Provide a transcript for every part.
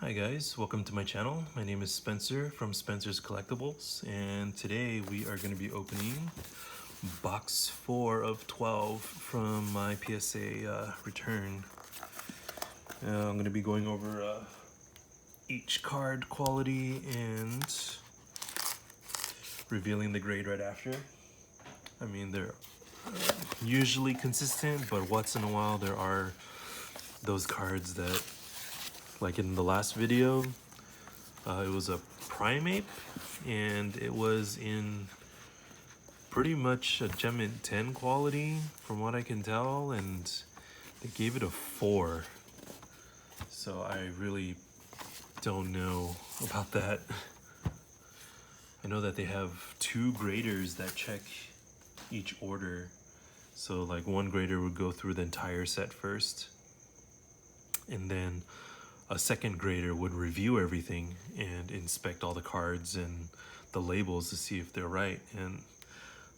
Hi guys, welcome to my channel. My name is Spencer from Spencer's Collectibles, and today we are going to be opening box 4 of 12 from my PSA return. I'm going to be going over each card quality and revealing the grade right after. I mean, they're usually consistent, but once in a while there are those cards that, like in the last video, it was a Primate, and it was in pretty much a Gem Mint 10 quality from what I can tell, and they gave it a 4. So I really don't know about that. I know that they have 2 graders that check each order. So like one grader would go through the entire set first, and then a second grader would review everything and inspect all the cards and the labels to see if they're right. And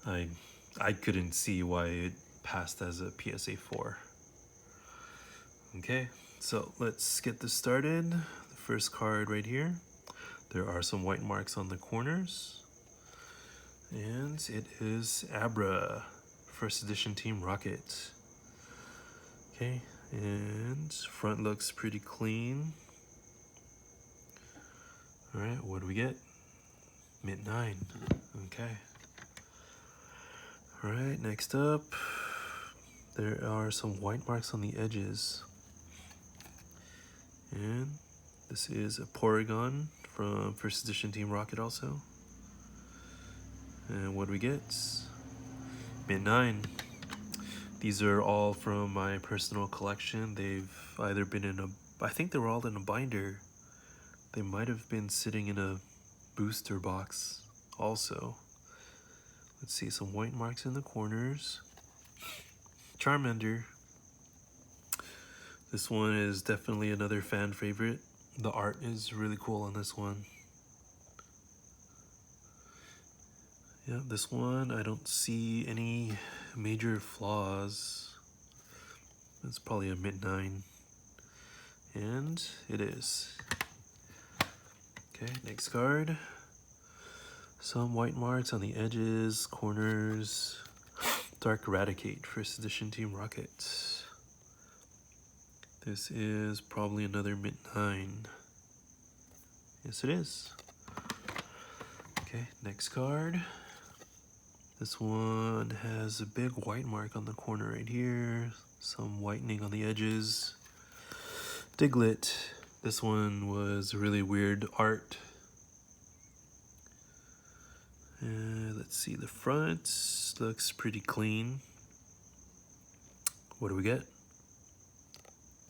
I couldn't see why it passed as a PSA 4. Okay, so let's get this started. The first card right here. There are some white marks on the corners. And it is Abra, first edition Team Rocket. Okay, and front looks pretty clean. All right, what do we get? Mint 9. Okay. All right, next up, there are some white marks on the edges. And this is a Porygon from first edition Team Rocket also. And what do we get? Mint 9. These are all from my personal collection. They've either been in I think they were all in a binder. They might have been sitting in a booster box also. Let's see, some white marks in the corners. Charmander. This one is definitely another fan favorite. The art is really cool on this one. Yeah, this one, I don't see any major flaws. It's probably a mint 9. And it is. Okay, next card. Some white marks on the edges, corners. Dark Eradicate, first edition Team Rocket. This is probably another mint 9. Yes, it is. Okay, next card. This one has a big white mark on the corner right here. Some whitening on the edges. Diglett. This one was really weird art. Let's see, the front looks pretty clean. What do we get?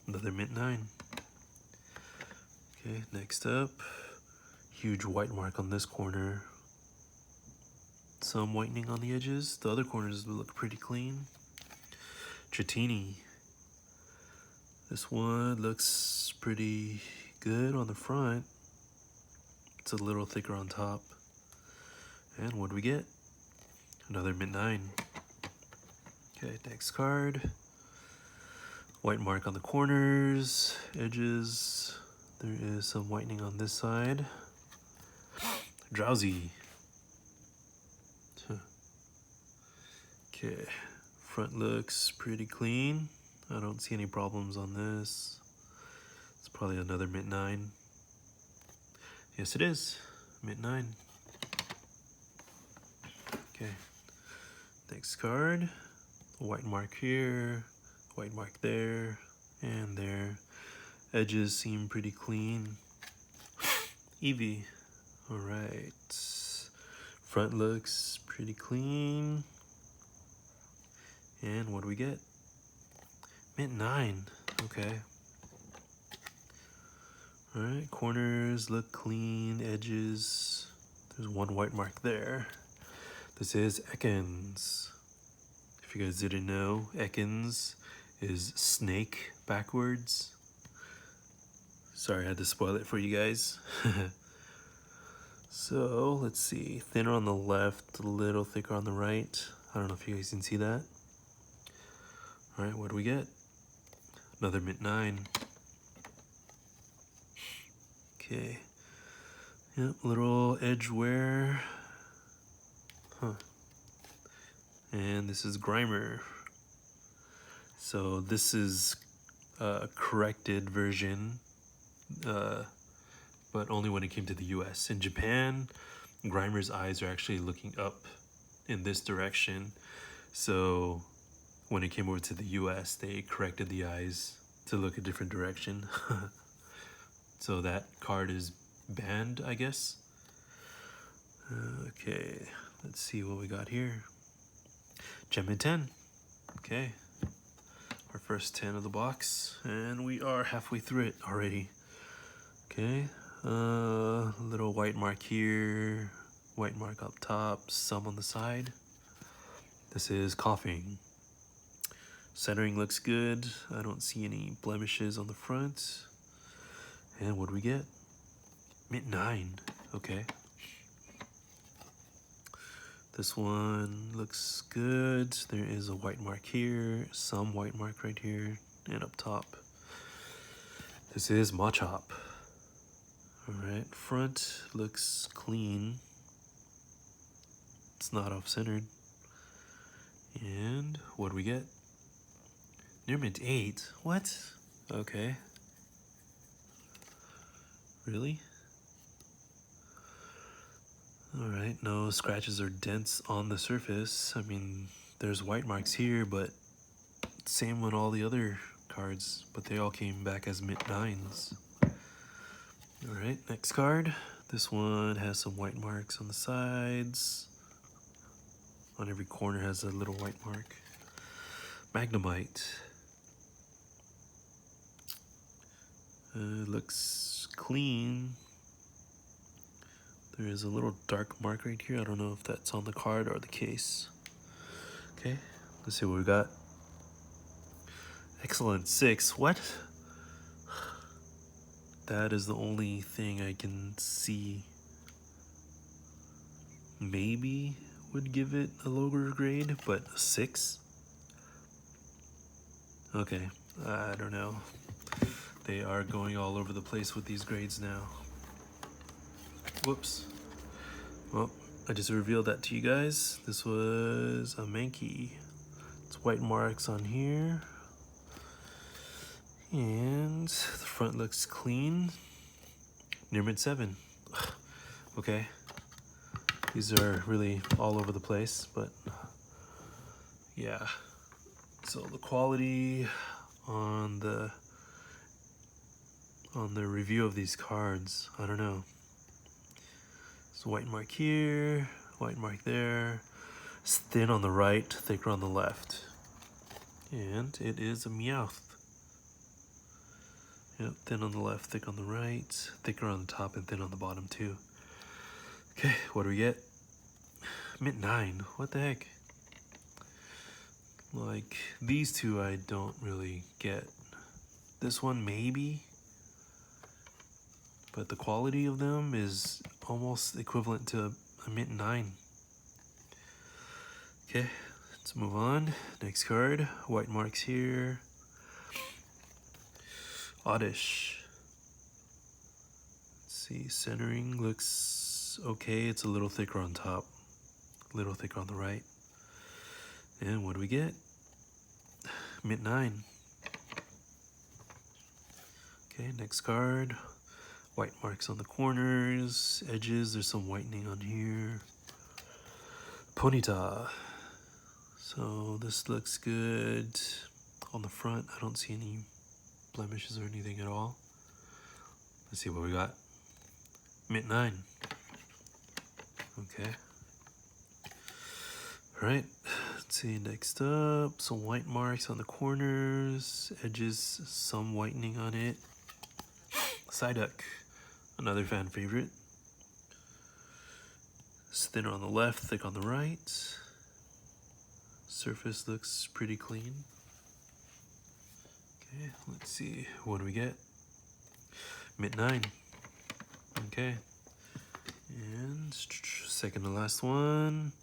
Another mint 9. Okay, next up, huge white mark on this corner. Some whitening on the edges. The other corners look pretty clean. Dratini. This one looks pretty good on the front. It's a little thicker on top. And what do we get? Another mint 9. Okay, next card. White mark on the corners, edges. There is some whitening on this side. Drowsy. Okay, front looks pretty clean. I don't see any problems on this. It's probably another mint 9. Yes, it is. Mint 9. Okay, next card. White mark here, white mark there, and there. Edges seem pretty clean. Eevee. Alright. Front looks pretty clean. And what do we get? Mint 9. Okay. Alright, corners look clean, edges. There's one white mark there. This is Ekans. If you guys didn't know, Ekans is snake backwards. Sorry, I had to spoil it for you guys. So, let's see. Thinner on the left, a little thicker on the right. I don't know if you guys can see that. Alright, what do we get? Another mint 9. Okay. Yep, little edge wear. Huh. And this is Grimer. So this is a corrected version, but only when it came to the US. In Japan, Grimer's eyes are actually looking up in this direction. So when it came over to the US, they corrected the eyes to look a different direction. So that card is banned, I guess. Okay, let's see what we got here. Gem 10. Okay, our first 10 of the box, and we are halfway through it already. Okay, little white mark here, white mark up top, some on the side. This is coughing. Centering looks good. I don't see any blemishes on the front. And what do we get? Mint 9. Okay. This one looks good. There is a white mark here, some white mark right here, and up top. This is Machop. Alright, front looks clean. It's not off-centered. And what do we get? Near mint 8. What? Okay. Really? Alright, no scratches or dents on the surface. I mean, there's white marks here, but same on all the other cards, but they all came back as mint 9s. Alright, next card. This one has some white marks on the sides. On every corner has a little white mark. Magnemite. Looks clean. There is a little dark mark right here. I don't know if that's on the card or the case. Okay, let's see what we got. Excellent 6. What? That is the only thing I can see maybe would give it a lower grade, but a 6? Okay, I don't know. They are going all over the place with these grades now. Whoops. Well, I just revealed that to you guys. This was a Mankey. It's white marks on here. And the front looks clean. Near mint 7. Okay. These are really all over the place, but yeah. So the quality on the review of these cards, I don't know. So white mark here, white mark there. It's thin on the right, thicker on the left. And it is a Meowth. Yep, thin on the left, thick on the right, thicker on the top and thin on the bottom too. Okay, what do we get? Mint 9, what the heck? Like, these two I don't really get. This one maybe, but the quality of them is almost equivalent to a mint 9. Okay, let's move on. Next card, white marks here. Oddish. Let's see, centering looks okay. It's a little thicker on top, a little thicker on the right. And what do we get? Mint 9. Okay, next card. White marks on the corners, edges. There's some whitening on here. Ponyta. So this looks good. On the front, I don't see any blemishes or anything at all. Let's see what we got. Mint 9. Okay. Alright, let's see, next up, some white marks on the corners, edges, some whitening on it. Psyduck, another fan favorite. It's thinner on the left, thick on the right. Surface looks pretty clean. Okay, let's see, what do we get? Mint 9. Okay. And second to last one.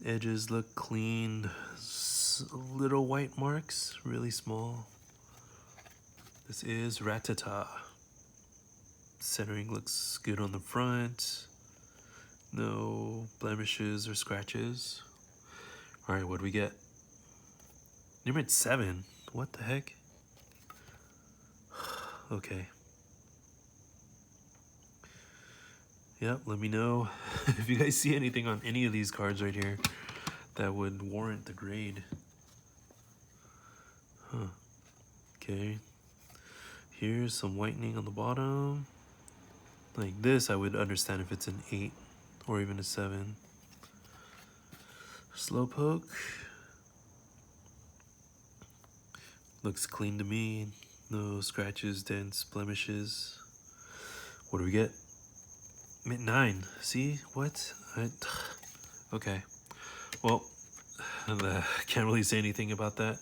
Edges look clean. Little white marks, really small. This is Rattata. Centering looks good on the front. No blemishes or scratches. Alright, what do we get? You're at 7. What the heck? Okay. Yep, let me know if you guys see anything on any of these cards right here that would warrant the grade. Huh. Okay. Here's some whitening on the bottom. Like this, I would understand if it's an 8 or even a 7. Slowpoke. Looks clean to me. No scratches, dents, blemishes. What do we get? 9. See? What? Okay. Well, I can't really say anything about that.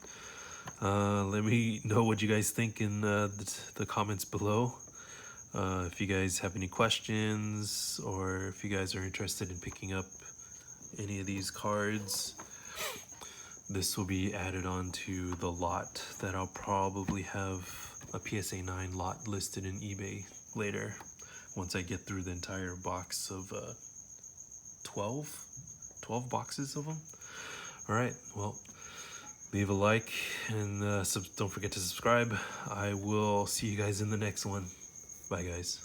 Let me know what you guys think in the comments below. If you guys have any questions, or if you guys are interested in picking up any of these cards, this will be added on to the lot that I'll probably have a PSA 9 lot listed in eBay later, once I get through the entire box of 12 boxes of them. Alright, well, leave a like and don't forget to subscribe. I will see you guys in the next one. Bye, guys.